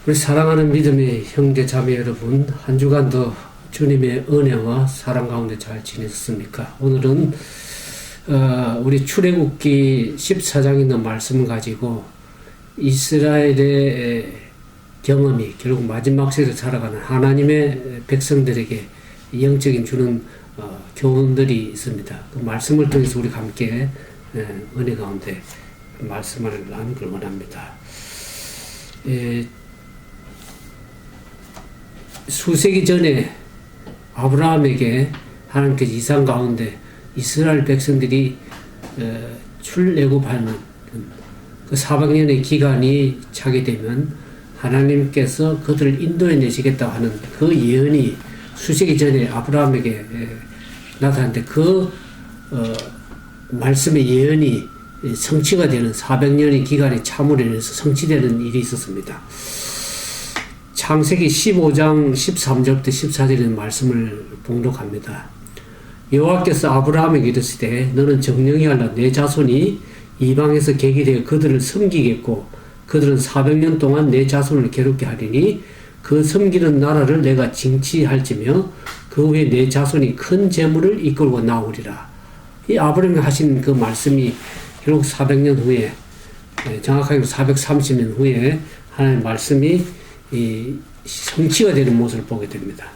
우리 사랑하는 믿음의 형제 자매 여러분, 한 주간도 주님의 은혜와 사랑 가운데 잘 지내셨습니까? 오늘은 우리 출애굽기 14장에 있는 말씀을 가지고 이스라엘의 경험이 결국 마지막 세대를 살아가는 하나님의 백성들에게 영적인 주는 교훈들이 있습니다. 그 말씀을 통해서 우리가 함께 은혜 가운데 말씀을 나누길 원합니다. 수세기 전에 아브라함에게 하나님께서 이상 가운데 이스라엘 백성들이 출애굽하는 그 400년의 기간이 차게 되면 하나님께서 그들을 인도해 내시겠다고 하는 그 예언이 수세기 전에 아브라함에게 나타났는데 그 말씀의 예언이 성취가 되는 400년의 기간이 참으로 인해서 성취되는 일이 있었습니다. 창세기 15장 13절부터 14절의 말씀을 봉독합니다. 여호와께서 아브라함에게 이르시되 너는 정령이 하라 내 자손이 이방에서 객이 되어 그들을 섬기겠고 그들은 400년 동안 내 자손을 괴롭게 하리니 그 섬기는 나라를 내가 징치할지며 그 후에 내 자손이 큰 재물을 이끌고 나오리라. 이 아브라함이 하신 그 말씀이 결국 400년 후에 정확하게 430년 후에 하나님의 말씀이 이 성취가 되는 모습을 보게 됩니다.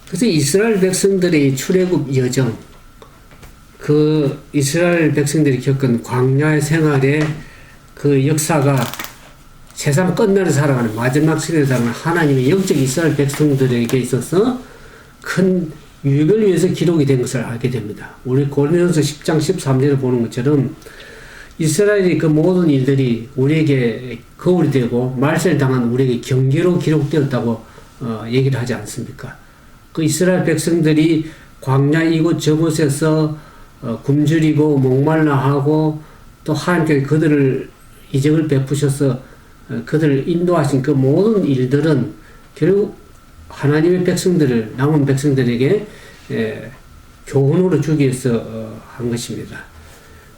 그래서 이스라엘 백성들의 출애굽 여정, 그 이스라엘 백성들이 겪은 광야의 생활의 그 역사가 세상 끝날에 살아가는 마지막 시대에 살아가는 하나님의 영적 이스라엘 백성들에게 있어서 큰 유익을 위해서 기록이 된 것을 알게 됩니다. 우리 고린도전서 10장 13절을 보는 것처럼 이스라엘의 그 모든 일들이 우리에게 거울이 되고 말세를 당한 우리에게 경계로 기록되었다고 얘기를 하지 않습니까? 그 이스라엘 백성들이 광야 이곳 저곳에서 굶주리고 목말라 하고 또 하나님께 그들을 이적을 베푸셔서 그들을 인도하신 그 모든 일들은 결국 하나님의 백성들을 남은 백성들에게 교훈으로 주기 위해서 한 것입니다.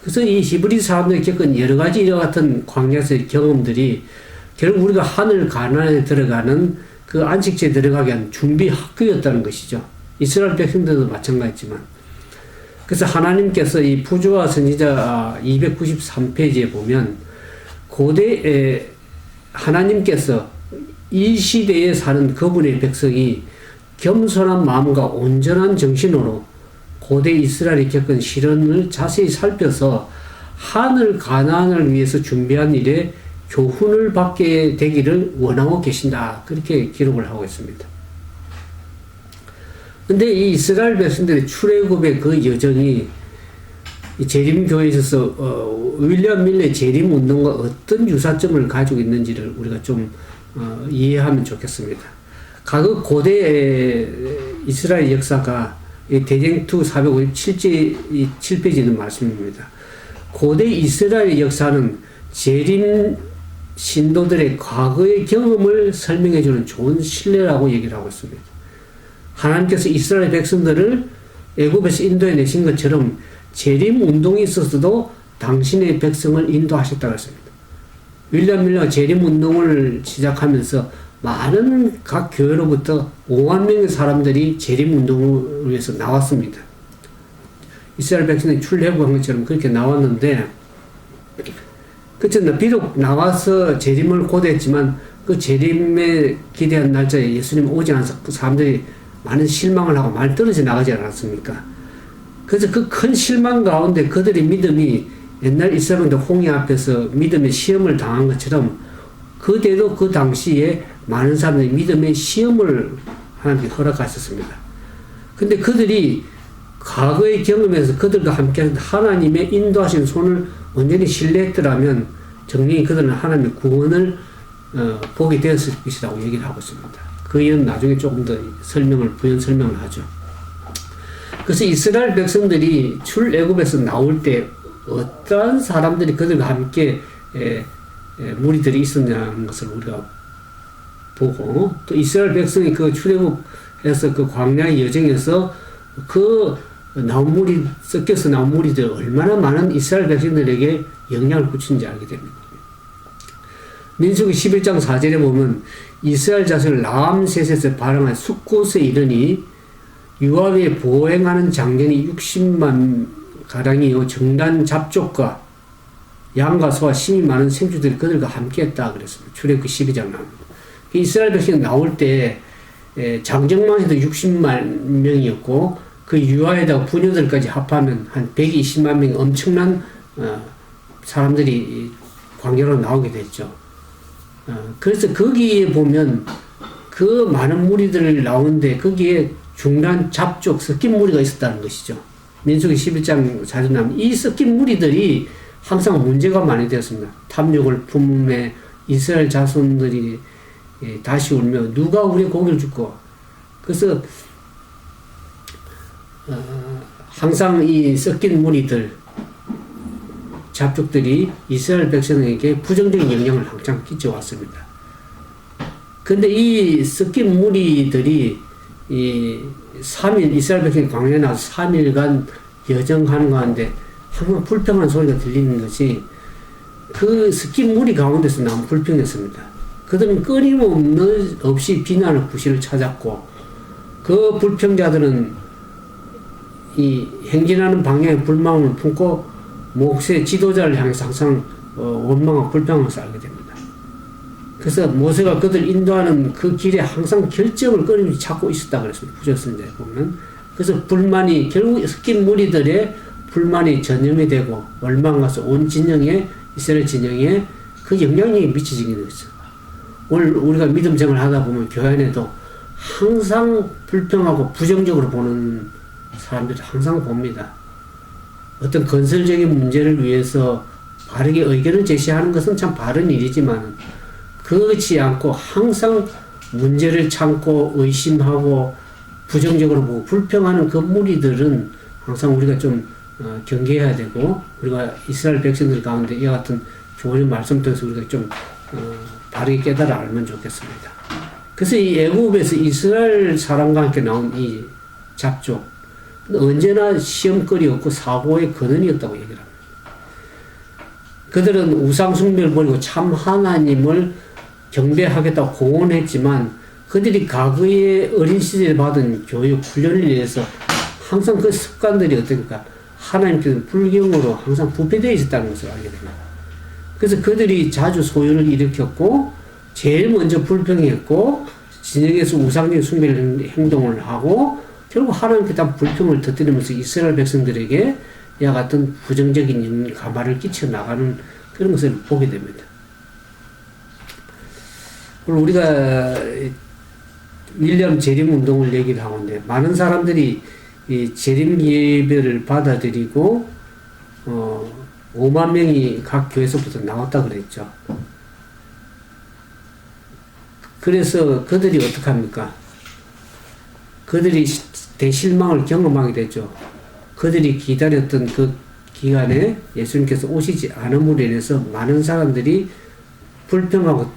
그래서 이 히브리 사람들이 겪은 여러 가지 이와 같은 광야에서의 경험들이 결국 우리가 하늘 가나안에 들어가는 그 안식처에 들어가게 한 준비 학교였다는 것이죠. 이스라엘 백성들도 마찬가지지만. 그래서 하나님께서 이 부조와 선지자 293페이지에 보면 고대 하나님께서 이 시대에 사는 그분의 백성이 겸손한 마음과 온전한 정신으로 고대 이스라엘이 겪은 시련을 자세히 살펴서 하늘 가나안을 위해서 준비한 일에 교훈을 받게 되기를 원하고 계신다. 그렇게 기록을 하고 있습니다. 근데 이 이스라엘 백성들의 출애굽의 그 여정이 재림교회에 있어서 윌리엄 밀레의 재림 운동과 어떤 유사점을 가지고 있는지를 우리가 좀 이해하면 좋겠습니다. 과거 고대 이스라엘 역사가 대쟁투 457페이지에 있는 말씀입니다. 고대 이스라엘 역사는 재림 신도들의 과거의 경험을 설명해주는 좋은 신뢰라고 얘기를 하고 있습니다. 하나님께서 이스라엘 백성들을 애굽에서 인도해 내신 것처럼 재림 운동이 있었어도 당신의 백성을 인도하셨다고 했습니다. 윌리엄 밀러가 재림 운동을 시작하면서 많은 각 교회로부터 5만 명의 사람들이 재림 운동을 위해서 나왔습니다. 이스라엘 백성이 출애굽한 것처럼 그렇게 나왔는데, 그렇죠. 비록 나와서 재림을 고대했지만 그 재림에 기대한 날짜에 예수님 오지 않아서 그 사람들이 많은 실망을 하고 많이 떨어져 나가지 않았습니까? 그래서 그 큰 실망 가운데 그들의 믿음이 옛날 이스라엘들 홍해 앞에서 믿음의 시험을 당한 것처럼 그때도 그 당시에 많은 사람들이 믿음의 시험을 하나님께 허락하셨습니다. 근데 그들이 과거의 경험에서 그들과 함께 하나님의 인도하신 손을 온전히 신뢰했더라면 정령이 그들은 하나님의 구원을 보게 되었을 것이라고 얘기를 하고 있습니다. 그 이유는 나중에 조금 더 부연 설명을 하죠. 그래서 이스라엘 백성들이 출애굽에서 나올 때 어떠한 사람들이 그들과 함께 무리들이 있었냐는 것을 우리가 보고, 또 이스라엘 백성이 그 출애굽에서 그 광야의 여정에서 그 섞여서 나온 무리들 얼마나 많은 이스라엘 백성들에게 영향을 끼치는지 알게 됩니다. 민수기 11장 4절에 보면 이스라엘 자손을 라암셋에서 발행한 숫곳에 이르니 유아에 보행하는 장정이 60만 가량이요 정단 잡족과 양과 소와 심이 많은 생주들이 그들과 함께했다 그랬습니다. 출애굽기 12장 나옵니다. 이스라엘 백성이 나올 때 장정만 해도 60만 명이었고 그 유아에다가 부녀들까지 합하면 한 120만 명의 엄청난 사람들이 광야로 나오게 됐죠. 그래서 거기에 보면 그 많은 무리들 나오는데 거기에 중간 잡족 섞인 무리가 있었다는 것이죠. 민수기 11장 4절 나오면 이 섞인 무리들이 항상 문제가 많이 되었습니다. 탐욕을 품에 이스라엘 자손들이 다시 울며 누가 우리의 고기를 줍고 그래서 항상 이 섞인 무리들 잡족들이 이스라엘 백성에게 부정적인 영향을 항상 끼쳐왔습니다. 근데 이 섞인 무리들이 이 3일 이스라엘 백성이 광야에 나와서 3일간 여정하는 가운데 항상 불평한 소리가 들리는 것이 그 섞인 무리 가운데서 나온 불평이었습니다. 그들은 끊임없이 비난을 부실을 찾았고 그 불평자들은 이 행진하는 방향에 불만을 품고 모세 지도자를 향해서 항상 원망하고 불평하고 살게 됩니다. 그래서 모세가 그들 인도하는 그 길에 항상 결정을 끊임없이 찾고 있었다 그랬습니다. 구절선지에 보면. 그래서 불만이 결국 섞인 무리들의 불만이 전염이 되고 원망가서 온 진영에 이스라엘 진영에 그 영향력이 미치게 되었어요. 오늘 우리가 믿음 생활을 하다 보면 교회 안에도 항상 불평하고 부정적으로 보는 사람들이 항상 봅니다. 어떤 건설적인 문제를 위해서 바르게 의견을 제시하는 것은 참 바른 일이지만 그렇지 않고 항상 문제를 참고 의심하고 부정적으로 보고 불평하는 그 무리들은 항상 우리가 좀 경계해야 되고 우리가 이스라엘 백성들 가운데 이와 같은 교훈의 말씀 통해서 우리가 좀 바르게 깨달아 알면 좋겠습니다. 그래서 이 애굽에서 이스라엘 사람과 함께 나온 이 잡족 언제나 시험거리였고 사고의 근원이었다고 얘기를 합니다. 그들은 우상 숭배를 버리고 참 하나님을 경배하겠다고 공언했지만 그들이 과거에 어린 시절에 받은 교육 훈련을 위해서 항상 그 습관들이 어떻습니까? 하나님께서 불경으로 항상 부패되어 있었다는 것을 알게 됩니다. 그래서 그들이 자주 소요를 일으켰고 제일 먼저 불평했고 진영에서 우상적인 숭배를 행동을 하고 결국 하나님께 다 불평을 터뜨리면서 이스라엘 백성들에게 이와 같은 부정적인 가마를 끼쳐 나가는 그런 것을 보게 됩니다. 우리가 윌리엄 재림 운동을 얘기를 하는데 많은 사람들이 이 재림 예배를 받아들이고 5만 명이 각 교회에서부터 나왔다 그랬죠. 그래서 그들이 어떻게 합니까? 그들이 대실망을 경험하게 되죠. 그들이 기다렸던 그 기간에 예수님께서 오시지 않음으로 인해서 많은 사람들이 불평하고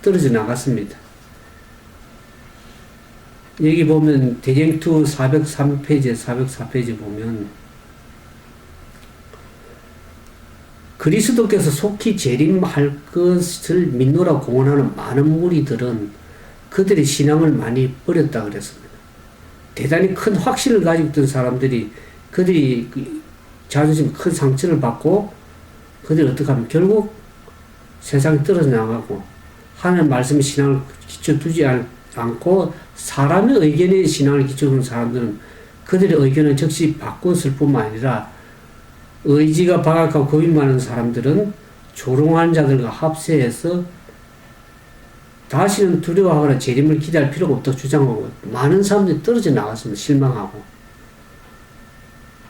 떨어져 나갔습니다. 여기 보면 대쟁투 403페이지, 404페이지 보면 그리스도께서 속히 재림할 것을 믿노라 공언하는 많은 무리들은 그들의 신앙을 많이 버렸다 그랬습니다. 대단히 큰 확신을 가지고 있던 사람들이 그들이 자존심 큰 상처를 받고 그들이 어떻게 하면 결국 세상에 떨어져 나가고 하나님 말씀에 신앙을 기초두지 않고 사람의 의견에 신앙을 기초두는 사람들은 그들의 의견을 즉시 바꿨을 뿐만 아니라 의지가 박약하고 겁이 많은 사람들은 조롱한 자들과 합세해서 다시는 두려워하거나 재림을 기대할 필요가 없다고 주장하고 많은 사람들이 떨어져 나갔습니다. 실망하고.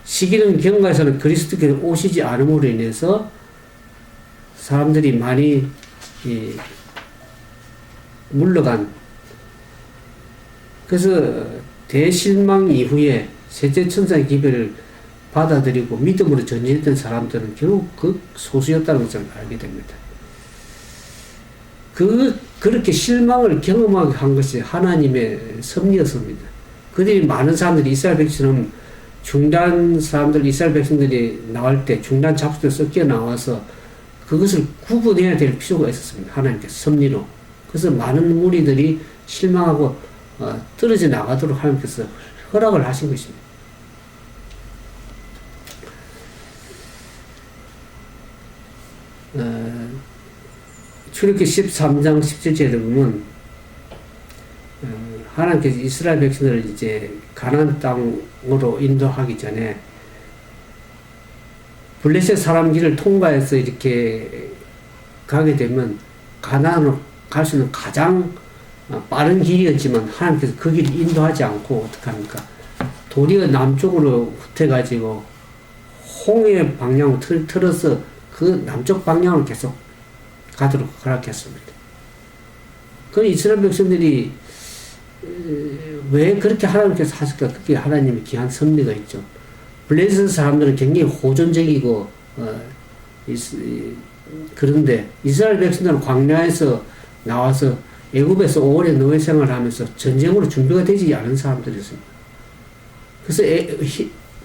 시기는 경과에서는 그리스도께서 오시지 않음으로 인해서 사람들이 많이 물러간. 그래서 대실망 이후에 셋째 천사의 기별을 받아들이고 믿음으로 전진했던 사람들은 결국 그 소수였다는 것을 알게 됩니다. 그렇게 실망을 경험하게 한 것이 하나님의 섭리였습니다. 그들이 많은 사람들이 이스라엘 백성처럼 중단 사람들, 이스라엘 백성들이 나올 때 중단 잡수들 섞여 나와서 그것을 구분해야 될 필요가 있었습니다. 하나님께서 섭리로. 그래서 많은 무리들이 실망하고 떨어져 나가도록 하나님께서 허락을 하신 것입니다. 출애굽기 13장 17절에 보면 하나님께서 이스라엘 백성들을 이제 가나안 땅으로 인도하기 전에 블레셋 사람 길을 통과해서 이렇게 가게 되면 가나안으로 갈 수 있는 가장 빠른 길이었지만 하나님께서 그 길을 인도하지 않고 어떡합니까? 도리어 남쪽으로 후퇴가지고 홍해 방향으로 틀어서 그 남쪽 방향으로 계속 가도록 허락했습니다. 그 이스라엘 백성들이 왜 그렇게 하나님께서 하실까? 그게 하나님의 귀한 섭리가 있죠. 블레셋 사람들은 굉장히 호전적이고 그런데 이스라엘 백성들은 광야에서 나와서 애굽에서 오래 노예 생활을 하면서 전쟁으로 준비가 되지 않은 사람들이었습니다. 그래서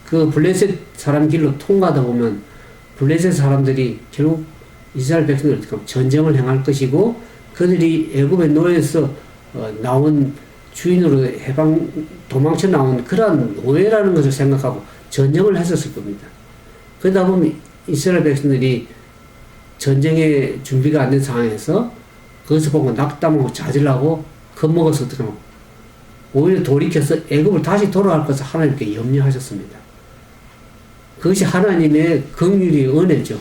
그 블레셋 사람 길로 통과하다 보면 블레셋 사람들이 결국 이스라엘 백성들 전쟁을 행할 것이고 그들이 애굽의 노예에서 나온 주인으로 도망쳐 나온 그러한 노예라는 것을 생각하고 전쟁을 했었을 겁니다. 그러다 보면 이스라엘 백성들이 전쟁에 준비가 안 된 상황에서 그것을 보고 낙담하고 자질하고 겁먹어서 어떻게 하면 오히려 돌이켜서 애굽을 다시 돌아갈 것을 하나님께 염려하셨습니다. 그것이 하나님의 긍휼의 은혜죠.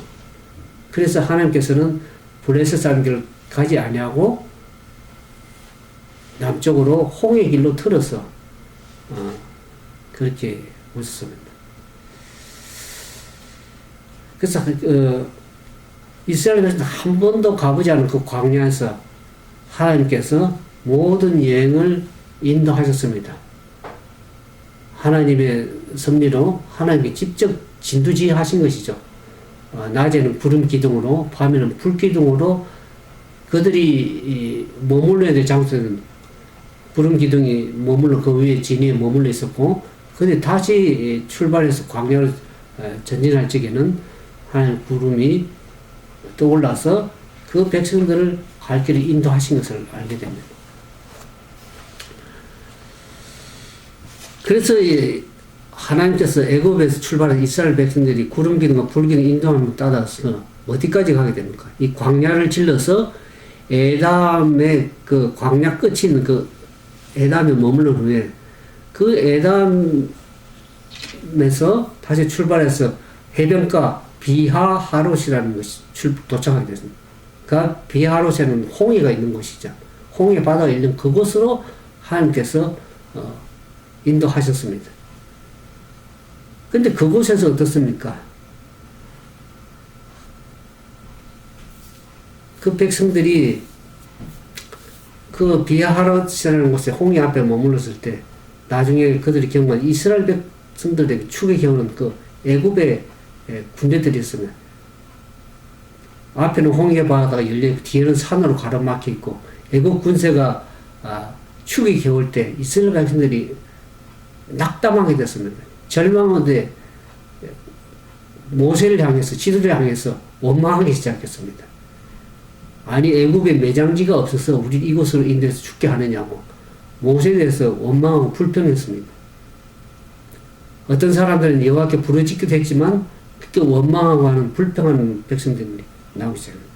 그래서 하나님께서는 블레셋 사람들을 가지 아니하고 남쪽으로 홍해 길로 틀어서 그렇게 오셨습니다. 그래서 이스라엘에서 한 번도 가보지 않은 그 광야에서 하나님께서 모든 여행을 인도하셨습니다. 하나님의 섭리로 하나님이 직접 진두지휘하신 것이죠. 낮에는 구름 기둥으로 밤에는 불 기둥으로 그들이 머물러야 될 장소에는 구름 기둥이 머물러 그 위에 진위에 머물러 있었고 그들이 다시 출발해서 광야를 전진할 적에는 하나님 구름이 떠올라서 그 백성들을 갈 길을 인도하신 것을 알게 됩니다. 그래서 하나님께서 애굽에서 출발한 이스라엘 백성들이 구름 기둥과 불 기둥 인도함을 따라서 어디까지 가게 됩니까? 이 광야를 질러서 에담의 그 광야 끝이 있는 그 에담에 머무른 후에 그 에담에서 다시 출발해서 해변가 비하하롯이라는 것이 도착하게 됐습니다. 그 비하하롯에는 홍해가 있는 곳이죠. 홍해 바다가 있는 그곳으로 하나님께서 인도하셨습니다. 근데 그곳에서 어떻습니까? 그 백성들이 그 비하하롯이라는 곳에 홍해 앞에 머물렀을 때 나중에 그들이 경험한 이스라엘 백성들에게 축의 경우는 그 애굽의 군대들이 있습니다. 앞에는 홍해 바다가 열려있고 뒤에는 산으로 가로막혀 있고 애굽 군세가 축이 겨울 때 이스라엘 백성들이 낙담하게 됐습니다. 절망하되 모세를 향해서 지도를 향해서 원망하기 시작했습니다. 아니 애굽에 매장지가 없어서 우리 이곳으로 인도해서 죽게 하느냐고 모세에 대해서 원망하고 불평했습니다. 어떤 사람들은 여호와께 부르짖기도 했지만 그렇게 원망하고 하는 불평하는 백성들이 나오기 시작합니다.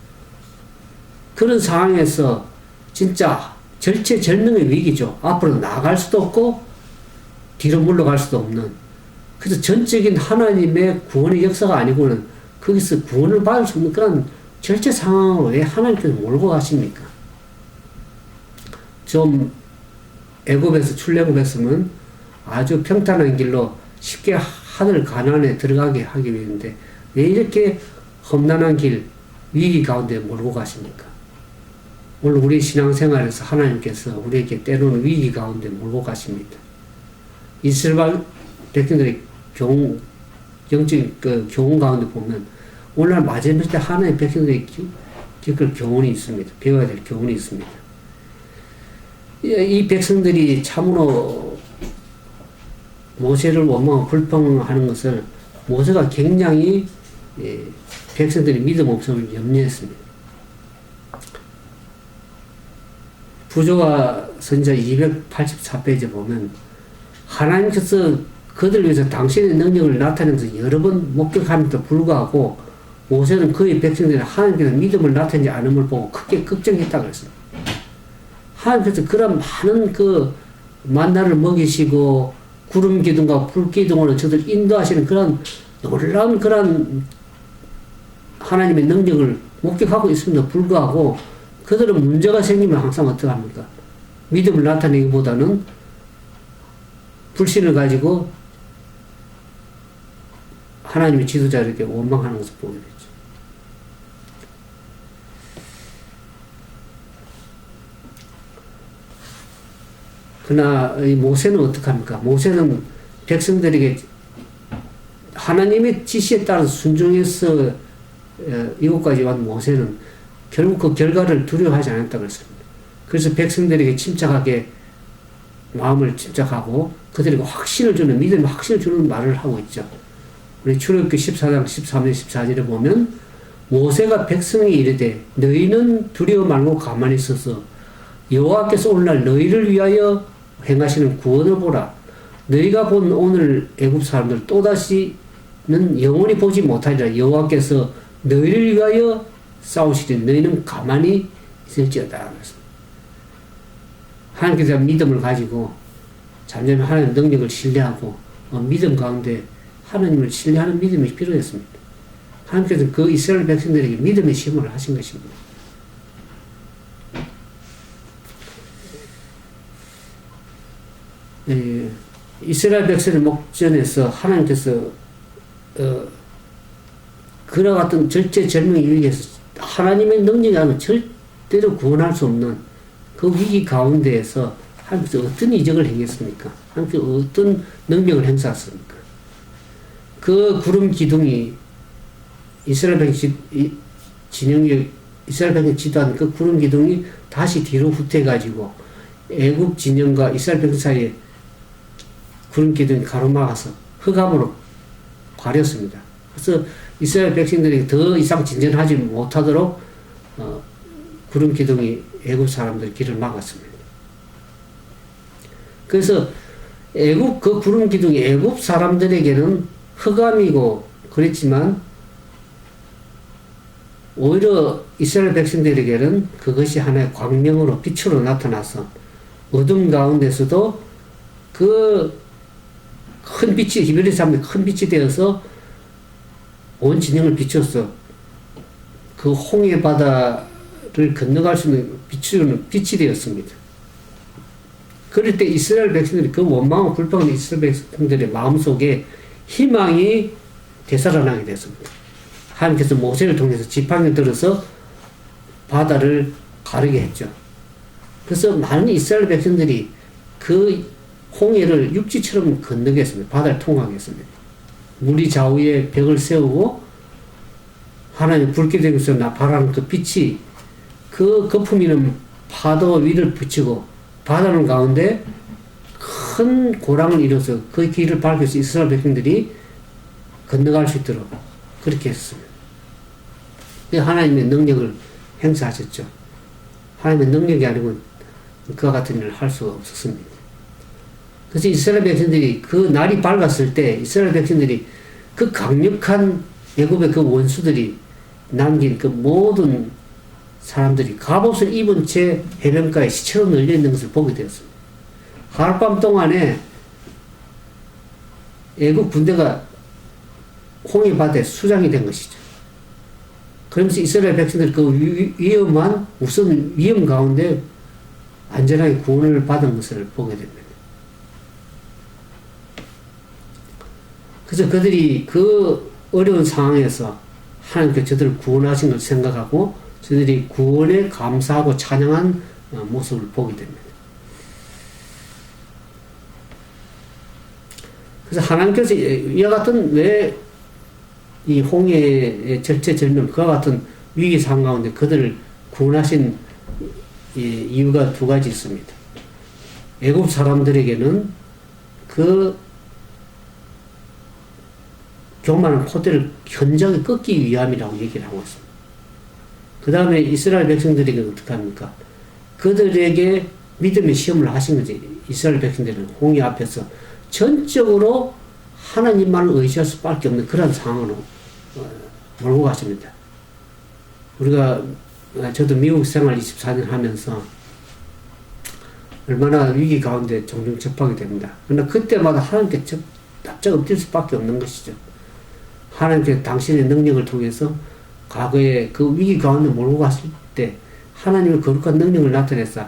그런 상황에서 진짜 절체절명의 위기죠. 앞으로 나아갈 수도 없고 뒤로 물러갈 수도 없는 그래서 전적인 하나님의 구원의 역사가 아니고는 거기서 구원을 받을 수 없는 그런 절체 상황으로 왜 하나님께서 몰고 가십니까? 좀 애굽에서 출애굽했으면 아주 평탄한 길로 쉽게 하늘 가나안에 들어가게 하기 위해인데 왜 이렇게 험난한 길 위기 가운데 몰고 가십니까? 오늘 우리 신앙생활에서 하나님께서 우리에게 때로는 위기 가운데 몰고 가십니다. 이스라엘 백성들의 영적인 그 교훈 가운데 보면 오늘날 맞이할 때 하나님의 백성들이 겪을 교훈이 있습니다. 배워야 될 교훈이 있습니다. 이 백성들이 참으로 모세를 원망하고 불평하는 것을 모세가 굉장히 백성들이 믿음 없음을 염려했습니다. 부조와 선지자 284페이지 보면 하나님께서 그들 위해서 당신의 능력을 나타내면서 여러 번 목격함에도 불구하고 모세는 그의 백성들이 하나님께서 믿음을 나타내지 않음을 보고 크게 걱정했다고 했습니다. 하나님께서 그런 많은 그 만나를 먹이시고 구름 기둥과 불 기둥으로 저들 인도하시는 그런 놀라운 그런 하나님의 능력을 목격하고 있음에도 불구하고 그들은 문제가 생기면 항상 어떻게 합니까? 믿음을 나타내기보다는 불신을 가지고 하나님의 지도자에게 원망하는 것을 보게 되죠. 그러나 이 모세는 어떻게 합니까? 모세는 백성들에게 하나님의 지시에 따라서 순종해서 이곳까지 온 모세는 결국 그 결과를 두려워하지 않았다고 했습니다. 그래서 백성들에게 침착하게 마음을 침착하고 그들에게 확신을 주는, 믿음의 확신을 주는 말을 하고 있죠. 우리 출애굽기 14장 13절 14절에 보면 모세가 백성에게 이르되 너희는 두려워 말고 가만히 있어서 여호와께서 오늘날 너희를 위하여 행하시는 구원을 보라. 너희가 본 오늘 애굽 사람들 또다시는 영원히 보지 못하리라. 여호와께서 너희를 위하여 싸우시되 너희는 가만히 있을지어다. 하나님께서 믿음을 가지고 잠잠히 하나님의 능력을 신뢰하고 믿음 가운데 하나님을 신뢰하는 믿음이 필요했습니다. 하나님께서 그 이스라엘 백성들에게 믿음의 시험을 하신 것입니다. 이스라엘 백성의 목전에서 하나님께서 그와 같은 절체절명의 위기에서 하나님의 능력이 아니면 절대로 구원할 수 없는 그 위기 가운데에서 하나님께서 어떤 이적을 행했습니까? 하나님께서 어떤 능력을 행사했습니까? 그 구름 기둥이 이스라엘 백성 진영이 이스라엘 백성 지도한 그 구름 기둥이 다시 뒤로 후퇴해가지고 애굽 진영과 이스라엘 백성 사이에 구름 기둥이 가로막아서 흑암으로 가렸습니다. 그래서 이스라엘 백성들이 더 이상 진전하지 못하도록 구름 기둥이 애굽 사람들 길을 막았습니다. 그래서 애굽 그 구름 기둥이 애굽 사람들에게는 흑암이고 그랬지만 오히려 이스라엘 백성들에게는 그것이 하나의 광명으로 빛으로 나타나서 어둠 가운데서도 그 큰 빛이 히브리 사람의 큰 빛이 되어서 온 진영을 비춰서 그 홍해 바다를 건너갈 수 있는 비추는 빛이 되었습니다. 그럴 때 이스라엘 백성들이 그 원망하고 불평하는 이스라엘 백성들의 마음속에 희망이 되살아나게 됐습니다. 하나님께서 모세를 통해서 지팡이를 들어서 바다를 가르게 했죠. 그래서 많은 이스라엘 백성들이 그 홍해를 육지처럼 건너게 했습니다. 바다를 통하게 했습니다. 물이 좌우에 벽을 세우고 하나님의 불기둥에서 발하는 그 빛이 그 거품 있는 파도 위를 비추고 바다는 가운데 큰 고랑을 이뤄서 그 길을 밟아서 이스라엘 백성들이 건너갈 수 있도록 그렇게 했습니다. 하나님의 능력을 행사하셨죠. 하나님의 능력이 아니면 그와 같은 일을 할 수가 없었습니다. 그래서 이스라엘 백성들이 그 날이 밝았을 때 이스라엘 백성들이 그 강력한 애굽의 그 원수들이 남긴 그 모든 사람들이 갑옷을 입은 채 해변가에 시체로 널려 있는 것을 보게 되었습니다. 하룻밤 동안에 애굽 군대가 홍해 바다에 수장이 된 것이죠. 그러면서 이스라엘 백성들이 그 위험한 우선 위험 가운데 안전하게 구원을 받은 것을 보게 됩니다. 그래서 그들이 그 어려운 상황에서 하나님께 저들을 구원하신 것을 생각하고 저들이 구원에 감사하고 찬양한 모습을 보게 됩니다. 그래서 하나님께서 이와 같은 왜 이 홍해의 절체절명 그와 같은 위기 상황 가운데 그들을 구원하신 이유가 두 가지 있습니다. 애굽 사람들에게는 그 교만한 콧대를 현저하게 꺾기 위함이라고 얘기를 하고 있습니다. 그 다음에 이스라엘 백성들에게 어떻게 합니까? 그들에게 믿음의 시험을 하신 거지. 이스라엘 백성들은 홍해 앞에서 전적으로 하나님만을 의지할 수밖에 없는 그런 상황으로 몰고 갔습니다. 우리가 저도 미국 생활 24년 하면서 얼마나 위기 가운데 종종 접하게 됩니다. 그러나 그때마다 하나님께 납작 엎드릴 수밖에 없는 것이죠. 하나님께 당신의 능력을 통해서 과거에 그 위기 가운데 몰고 갔을 때 하나님의 거룩한 능력을 나타내서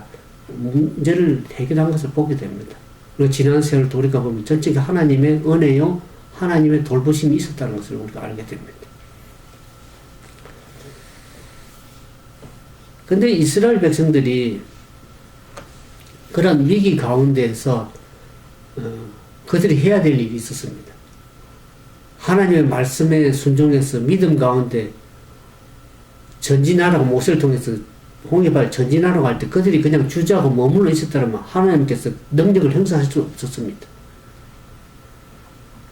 문제를 해결한 것을 보게 됩니다. 그리고 지난 세월 돌이켜보면 전적인 하나님의 은혜요, 하나님의 돌보심이 있었다는 것을 우리가 알게 됩니다. 근데 이스라엘 백성들이 그런 위기 가운데에서 그들이 해야 될 일이 있었습니다. 하나님의 말씀에 순종해서 믿음 가운데 전진하라고 모세를 통해서 홍해발 전진하라고 할 때 그들이 그냥 주저하고 머물러 있었다면 하나님께서 능력을 행사할 수 없었습니다.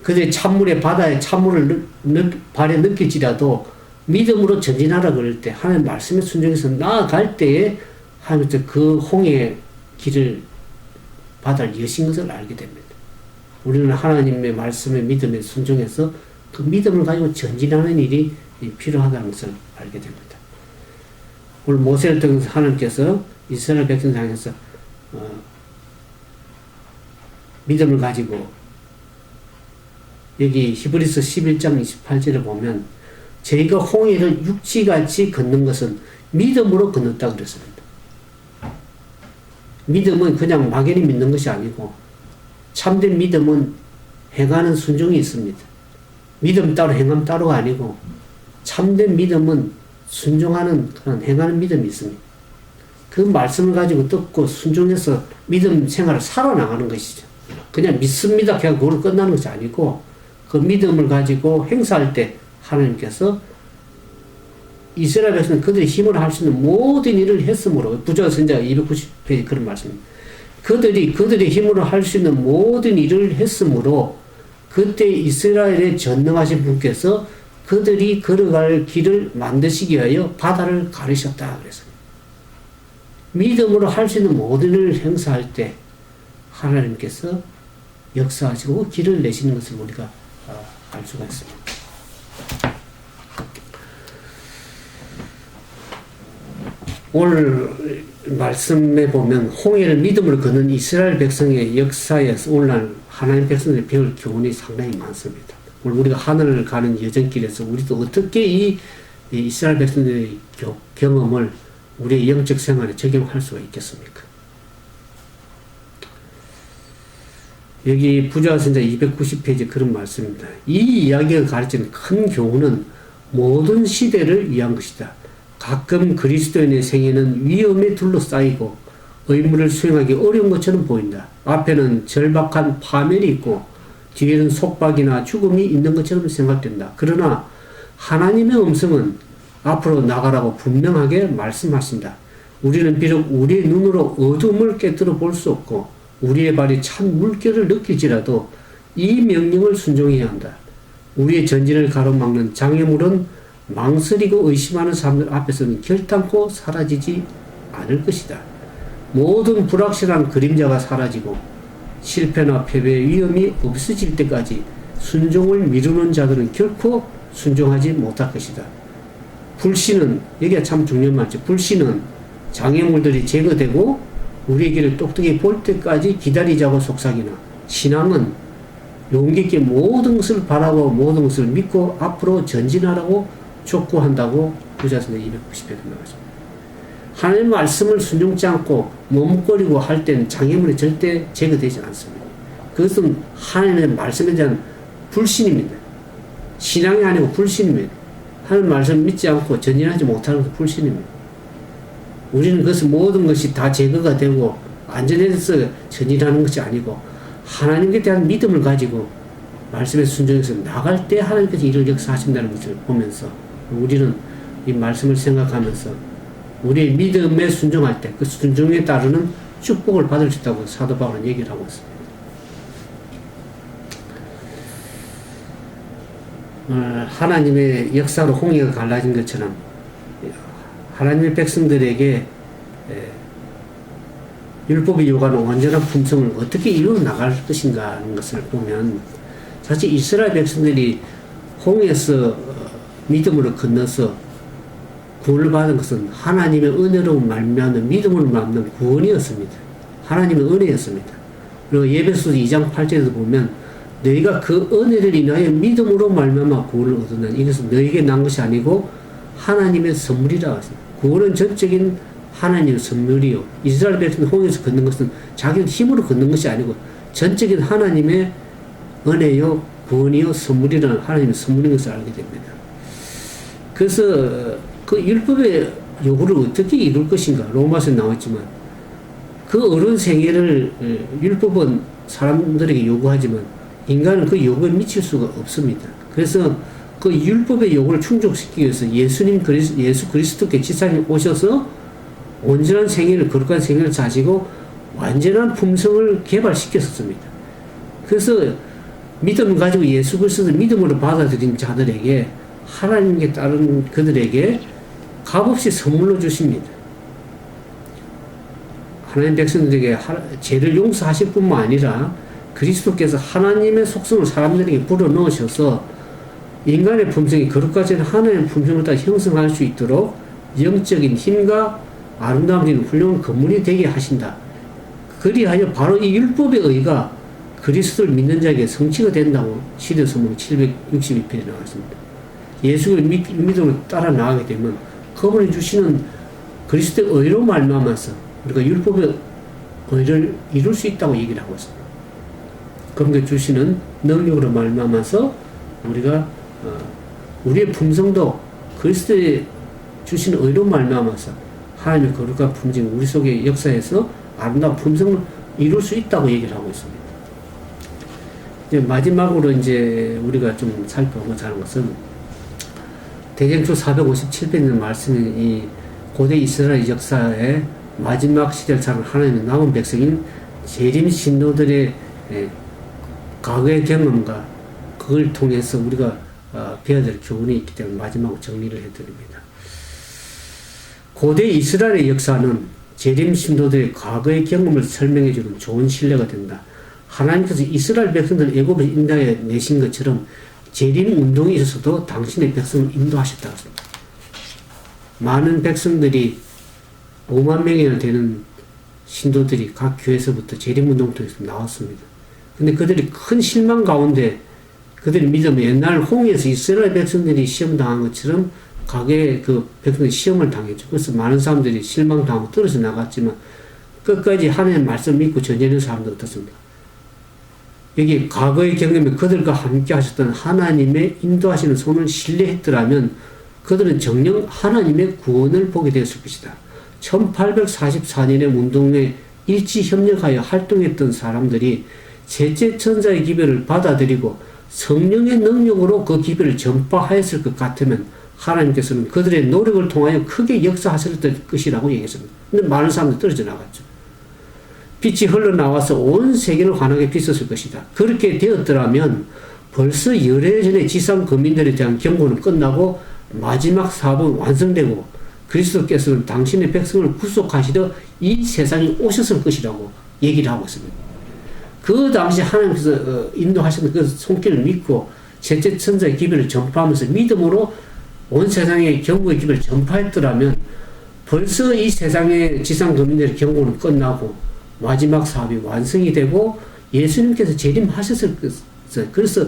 그들이 찬물에 바다에 찬물을 발에 느낄지라도 믿음으로 전진하라 그럴 때 하나님 말씀에 순종해서 나아갈 때에 하나님께서 그 홍해의 길을 바다를 여신 것을 알게 됩니다. 우리는 하나님의 말씀에 믿음에 순종해서 그 믿음을 가지고 전진하는 일이 필요하다는 것을 알게 됩니다. 오늘 모세를 통해서 하나님께서 이스라엘 백성을 향해서 믿음을 가지고 여기 히브리서 11장 28절에 보면 저희가 홍해를 육지같이 걷는 것은 믿음으로 건넜다 그랬습니다. 믿음은 그냥 막연히 믿는 것이 아니고 참된 믿음은 행하는 순종이 있습니다. 믿음 따로 행함 따로가 아니고 참된 믿음은 순종하는 그런 행하는 믿음이 있습니다. 그 말씀을 가지고 듣고 순종해서 믿음 생활을 살아나가는 것이죠. 그냥 믿습니다. 그냥 그걸로 끝나는 것이 아니고 그 믿음을 가지고 행사할 때 하나님께서 이스라엘 백성은 그들이 힘으로 할 수 있는 모든 일을 했으므로 부조선자 290페이지 그런 말씀입니다. 그들이 힘으로 할 수 있는 모든 일을 했으므로 그때 이스라엘에 전능하신 분께서 그들이 걸어갈 길을 만드시기 위하여 바다를 가르셨다 그랬습니다. 믿음으로 할 수 있는 모든 일을 행사할 때 하나님께서 역사하시고 길을 내시는 것을 우리가 알 수가 있습니다. 오늘 말씀에 보면 홍해를 믿음으로 걷는 이스라엘 백성의 역사에서 오늘날 하나님 백성들이 배울 교훈이 상당히 많습니다. 오늘 우리가 하늘을 가는 여정길에서 우리도 어떻게 이 이스라엘 백성들의 경험을 우리의 영적 생활에 적용할 수가 있겠습니까? 여기 부자선자 290페이지 그런 말씀입니다. 이 이야기가 가르치는 큰 교훈은 모든 시대를 위한 것이다. 가끔 그리스도인의 생애는 위험에 둘러싸이고 의무를 수행하기 어려운 것처럼 보인다. 앞에는 절박한 파멸이 있고 뒤에는 속박이나 죽음이 있는 것처럼 생각된다. 그러나 하나님의 음성은 앞으로 나가라고 분명하게 말씀하신다. 우리는 비록 우리의 눈으로 어둠을 깨뜨려 볼 수 없고 우리의 발이 찬 물결을 느낄지라도 이 명령을 순종해야 한다. 우리의 전진을 가로막는 장애물은 망설이고 의심하는 사람들 앞에서는 결단코 사라지지 않을 것이다. 모든 불확실한 그림자가 사라지고 실패나 패배의 위험이 없어질 때까지 순종을 미루는 자들은 결코 순종하지 못할 것이다. 불신은, 여기가 참 중요한 말이죠. 불신은 장애물들이 제거되고 우리의 길을 똑똑히 볼 때까지 기다리자고 속삭이나 신앙은 용기 있게 모든 것을 바라고 모든 것을 믿고 앞으로 전진하라고 촉구한다고 부자선자 290페이지에 나왔습니다. 하나님의 말씀을 순종치 않고 머뭇거리고 할 때는 장애물이 절대 제거되지 않습니다. 그것은 하나님의 말씀에 대한 불신입니다. 신앙이 아니고 불신입니다. 하나님의 말씀을 믿지 않고 전진하지 못하는 것은 불신입니다. 우리는 그것은 모든 것이 다 제거가 되고 안전해서 전진하는 것이 아니고 하나님께 대한 믿음을 가지고 말씀에 순종해서 나갈 때 하나님께서 이를 역사하신다는 것을 보면서 우리는 이 말씀을 생각하면서 우리의 믿음에 순종할 때 그 순종에 따르는 축복을 받을 수 있다고 사도 바울은 얘기를 하고 있습니다. 하나님의 역사로 홍해가 갈라진 것처럼 하나님의 백성들에게 율법이 요구하는 온전한 품성을 어떻게 이루어 나갈 것인가 하는 것을 보면 사실 이스라엘 백성들이 홍해에서 믿음으로 건너서 구원을 받은 것은 하나님의 은혜로 말미암는 믿음으로 말미암는 구원이었습니다. 하나님의 은혜였습니다. 그리고 예배소 2장 8절에도 보면 너희가 그 은혜를 인하여 믿음으로 말미암아 구원을 얻었나니 이것은 너희에게 난 것이 아니고 하나님의 선물이라 하십니다. 구원은 전적인 하나님의 선물이요. 이스라엘 백성이 홍해에서 걷는 것은 자기 힘으로 걷는 것이 아니고 전적인 하나님의 은혜요, 구원이요, 선물이라는 하나님의 선물인 것을 알게 됩니다. 그래서 그 율법의 요구를 어떻게 이룰 것인가 로마서에 나왔지만 그 어려운 생애를 율법은 사람들에게 요구하지만 인간은 그 요구에 미칠 수가 없습니다. 그래서 그 율법의 요구를 충족시키기 위해서 예수 그리스도께 지상에 오셔서 온전한 생애를 거룩한 생애를 가지고 완전한 품성을 개발시켰습니다. 그래서 믿음을 가지고 예수 그리스도를 믿음으로 받아들인 자들에게 하나님께 따른 그들에게 값없이 선물로 주십니다. 하나님 백성들에게 죄를 용서하실 뿐만 아니라 그리스도께서 하나님의 속성을 사람들에게 불어넣으셔서 인간의 품성이 거룩하지 않은 하나님의 품성을 다 형성할 수 있도록 영적인 힘과 아름다움이 있는 훌륭한 건물이 되게 하신다. 그리하여 바로 이 율법의 의가 그리스도를 믿는 자에게 성취가 된다고 시대서문 762편에 나왔습니다. 예수를 믿음으로 따라 나가게 되면 그분이 주시는 그리스도의 의로 말미암아서 우리가 율법의 의를 이룰 수 있다고 얘기를 하고 있습니다. 그분께 주시는 능력으로 말미암아서 우리가 우리의 품성도 그리스도의 주시는 의로 말미암아서 하나님의 거룩한 품질 우리 속의 역사에서 아름다운 품성을 이룰 수 있다고 얘기를 하고 있습니다. 이제 마지막으로 이제 우리가 좀 살펴보고자 하는 것은 대전초 457편의 말씀이 이 고대 이스라엘 역사의 마지막 시대를 사는 하나님의 남은 백성인 재림 신도들의 과거의 경험과 그걸 통해서 우리가 배워야 될 교훈이 있기 때문에 마지막으로 정리를 해드립니다. 고대 이스라엘의 역사는 재림 신도들의 과거의 경험을 설명해주는 좋은 신뢰가 된다. 하나님께서 이스라엘 백성들을 애굽에 인도해 내신 것처럼 재림 운동이 있어서도 당신의 백성을 인도하셨다고 합니다. 많은 백성들이 5만 명이나 되는 신도들이 각 교회에서부터 재림 운동을 통해서 나왔습니다. 근데 그들이 큰 실망 가운데 그들이 믿으면 옛날 홍해에서 이스라엘 백성들이 시험 당한 것처럼 과거에 그 백성들이 시험을 당했죠. 그래서 많은 사람들이 실망당하고 떨어져 나갔지만 끝까지 하나님의 말씀 믿고 전쟁하는 사람들 어떻습니까? 여기 과거의 경험에 그들과 함께 하셨던 하나님의 인도하시는 손을 신뢰했더라면 그들은 정녕 하나님의 구원을 보게 되었을 것이다. 1844년의 운동에 일치 협력하여 활동했던 사람들이 셋째 천사의 기별을 받아들이고 성령의 능력으로 그 기별을 전파하였을 것 같으면 하나님께서는 그들의 노력을 통하여 크게 역사하실 것이라고 얘기했습니다. 근데 많은 사람들이 떨어져 나갔죠. 빛이 흘러나와서 온 세계를 환하게 비쳤을 것이다. 그렇게 되었더라면 벌써 열애 전에 지상 거민들에 대한 경고는 끝나고 마지막 사업은 완성되고 그리스도께서는 당신의 백성을 구속하시려 이 세상에 오셨을 것이라고 얘기를 하고 있습니다. 그 당시 하나님께서 인도하시는 그 손길을 믿고 셋째 천사의 기별을 전파하면서 믿음으로 온 세상에 경고의 기별을 전파했더라면 벌써 이 세상의 지상 거민들의 경고는 끝나고 마지막 사업이 완성이 되고 예수님께서 재림하셨을 것을 그래서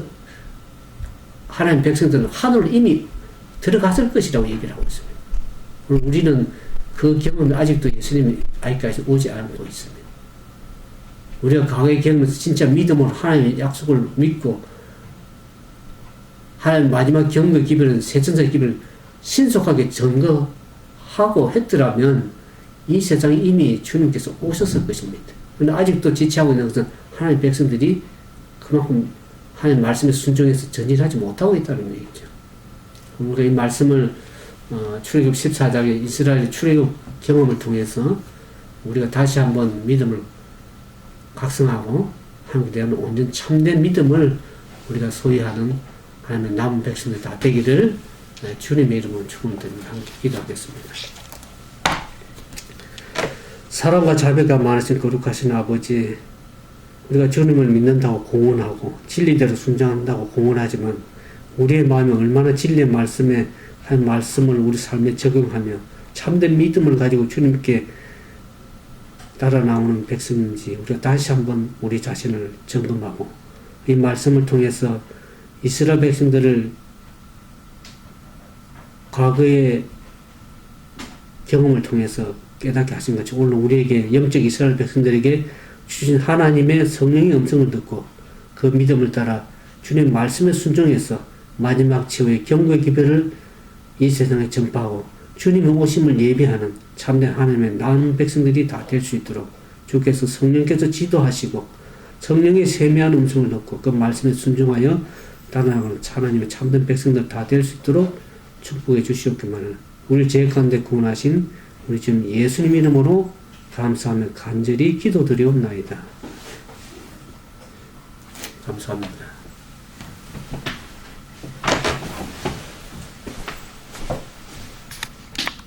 하나님 백성들은 하늘로 이미 들어갔을 것이라고 얘기를 하고 있습니다. 우리는 그 경험을 아직도 예수님이 아직까지 오지 않고 있습니다. 우리가 과거의 경험에서 진짜 믿음으로 하나님의 약속을 믿고 하나님 마지막 경고의 기별은 세천사의 기별을 신속하게 전거하고 했더라면 이 세상에 이미 주님께서 오셨을 것입니다. 그런데 아직도 지체하고 있는 것은 하나님 백성들이 그만큼 하나님 말씀에 순종해서 전진하지 못하고 있다는 얘기죠. 우리가 이 말씀을 출애굽 14장의 이스라엘의 출애굽 경험을 통해서 우리가 다시 한번 믿음을 각성하고 하나님께 대한 온전 참된 믿음을 우리가 소유하는 하나님 남은 백성들 다 되기를 주님의 이름으로 축원드립니다. 함께 기도하겠습니다. 사랑과 자비가 많으신 거룩하신 아버지, 우리가 주님을 믿는다고 공언하고 진리대로 순종한다고 공언하지만 우리의 마음이 얼마나 진리의 말씀에 한 말씀을 우리 삶에 적용하며 참된 믿음을 가지고 주님께 따라 나오는 백성인지 우리가 다시 한번 우리 자신을 점검하고 이 말씀을 통해서 이스라엘 백성들을 과거의 경험을 통해서 깨닫게 하신 것처럼 오늘 우리에게 영적 이스라엘 백성들에게 주신 하나님의 성령의 음성을 듣고 그 믿음을 따라 주님 말씀에 순종해서 마지막 최후의 경고의 기별을 이 세상에 전파하고 주님의 오심을 예비하는 참된 하나님의 나은 백성들이 다 될 수 있도록 주께서 성령께서 지도하시고 성령의 세미한 음성을 듣고 그 말씀에 순종하여 따라가는 하나님의 참된 백성들 다 될 수 있도록 축복해 주시옵기만을 우리 죄 가운데 구원하신 우리 주님 예수님 이름으로 감사하며 간절히 기도드리옵나이다. 감사합니다.